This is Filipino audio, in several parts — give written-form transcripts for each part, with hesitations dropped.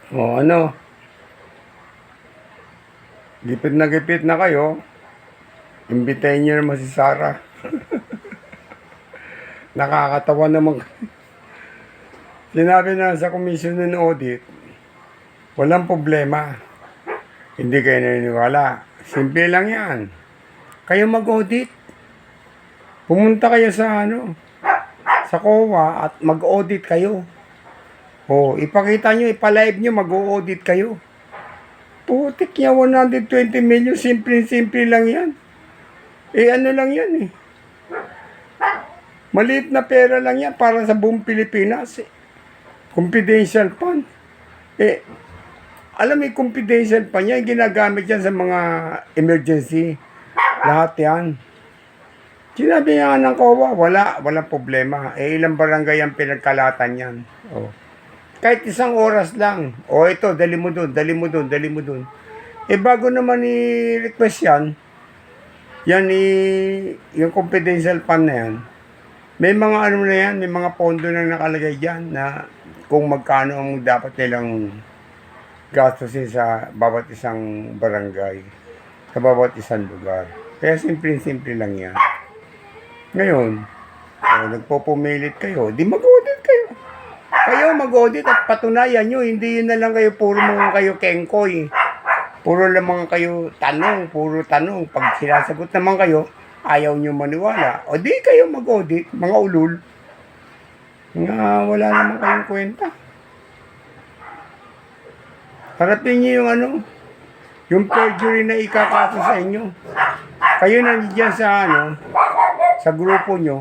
O ano, gipit na kayo, imbitahin niyo naman si Sarah. Nakakatawa naman. Sinabi na sa Commission ng Audit, walang problema. Hindi kayo naniniwala. Simple lang yan. Kayo mag-audit. Pumunta kayo sa sa COA at mag-audit kayo. O, ipakita nyo, ipalive nyo, mag-audit kayo. Putik niya, 120 million, simple-simple lang yan. Ano lang yan eh. Maliit na pera lang yan para sa buong Pilipinas. Confidential fund. Alam mo, confidential pa niya, ginagamit yan sa mga emergency. Lahat yan. Sinabi nga ng COA, walang problema. Ilang barangay ang pinagkalatan yan. Oh. Kahit isang oras lang. Ito, dali mo dun. Bago naman i-request yan yung confidential fund na yan, may mga na yan, may mga pondo na nakalagay dyan na kung magkano ang dapat nilang gastusin sa bawat isang barangay, sa bawat isang lugar. Kaya simple lang yan. Ngayon, nagpopumilit kayo, di mag-audit kayo. Kayo mag-audit at patunayan nyo, hindi yun na lang kayo, puro mga kayo kengkoy. Puro lang mga kayo puro tanong. Pag sinasagot naman kayo, ayaw nyo maniwala. O di kayo mag-audit, mga ulul. Wala naman kayong kwenta. Harapin nyo yung perjury na ikakaso sa inyo. Kayo nandiyan sa grupo nyo,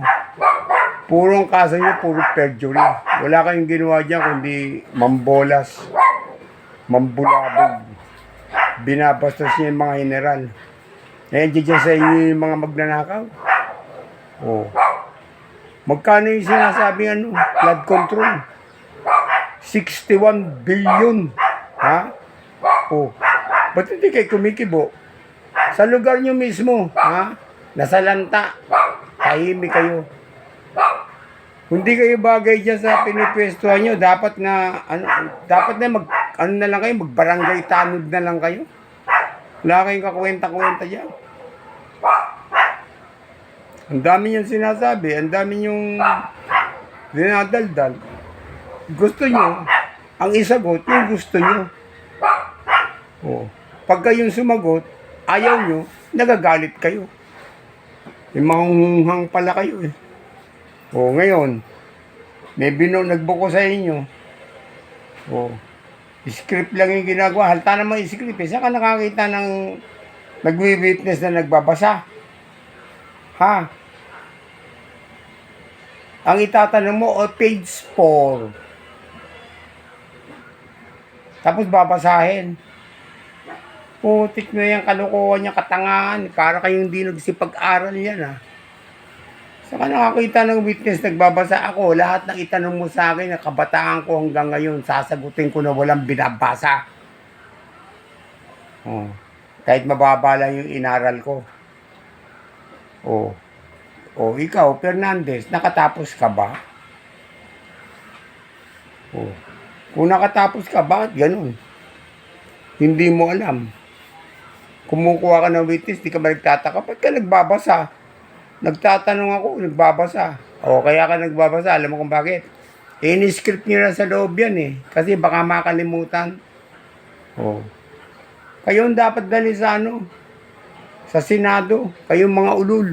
purong kaso nyo, puro perjury. Wala kayong ginawa dyan kundi mambolas, mambulabog. Binabastos niya yung mga general. Diyan sa inyo yung mga magnanakaw. Magkano yung sinasabing flood control? 61 billion. Ha? Ba't hindi kayo kumikibo? Sa lugar nyo mismo, nasa lanta, tahimik kayo. Hindi kayo bagay dyan sa pinipwestuhan nyo, dapat na na lang kayo, magbarangay tanod na lang kayo. Wala kayong kakwenta-kwenta dyan. Ang dami niyong sinasabi, ang dami niyong dinadaldal. Gusto nyo, ang isagot, yung gusto nyo. Pagka yung sumagot, ayaw nyo, nagagalit kayo. Yung manghunghang pala kayo eh. Ngayon, may nagbuko sa inyo. Script lang yung ginagawa. Halta naman yung script eh. Saan ka nakakita ng nagwi-witness na nagbabasa? Ha? Ang itatanong mo, page 4. Tapos babasahin. Putik na yung kalokohan niya, katangahan. Para kayong hindi nagsipag-aral yan Saan ka nakakita ng witness nagbabasa ako? Lahat ng itanong mo sa akin, na kabataan ko hanggang ngayon, sasagutin ko na walang binabasa. Kahit mababa lang yung inaral ko. Ikaw, Fernandez, nakatapos ka ba? Kung nakatapos ka, bakit ganun? Hindi mo alam. Kumukuha ka ng witness, di ka ba nagtataka? Ba't ka nagbabasa? Nagtatanong ako, nagbabasa. Kaya ka nagbabasa, alam mo kung bakit? Ini-script nyo na sa loob yan kasi baka makalimutan. Kayo ang dapat dali sa sa Senado. Kayong mga ulul.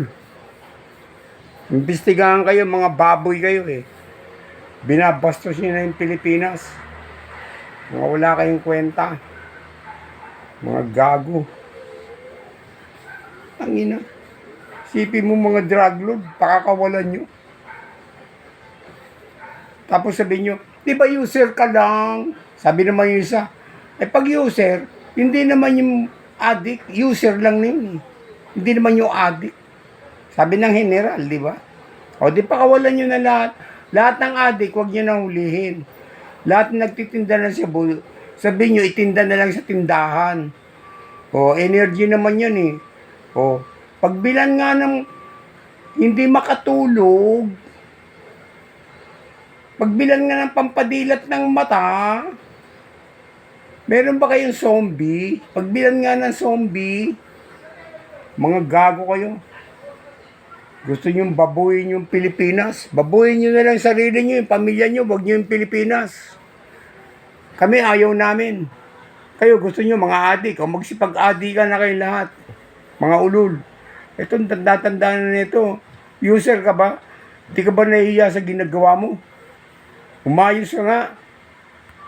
Imbestigahan kayo, mga baboy kayo Binabastos nyo na yung Pilipinas. Mga wala kayong kwenta. Mga gago. Tangina. Sipin mo mga drug lord, pakakawalan nyo. Tapos sabihin nyo, di ba user ka lang? Sabi naman yung isa, pag user, hindi naman yung addict, user lang na yun Hindi naman yung addict. Sabi ng general, di ba? Di pakawalan nyo na lahat. Lahat ng addict, huwag nyo na hulihin. Lahat nagtitinda na siya, sabihin nyo, itinda na lang sa tindahan. Energy naman yun Pagbilan nga ng hindi makatulog, pagbilan nga ng pampadilat ng mata, Meron ba kayong zombie? Pagbilan nga ng zombie, mga gago kayo. Gusto nyo babuhin yung Pilipinas? Babuhin nyo na lang sarili nyo, yung pamilya nyo, wag nyo yung Pilipinas. Kami ayaw namin. Kayo gusto nyo mga adik, o magsipag-adik ka na kayo lahat. Mga ulol. Itong tanda-tanda na nito. User ka ba? Di ka ba nahihiya sa ginagawa mo? Umayos ka nga.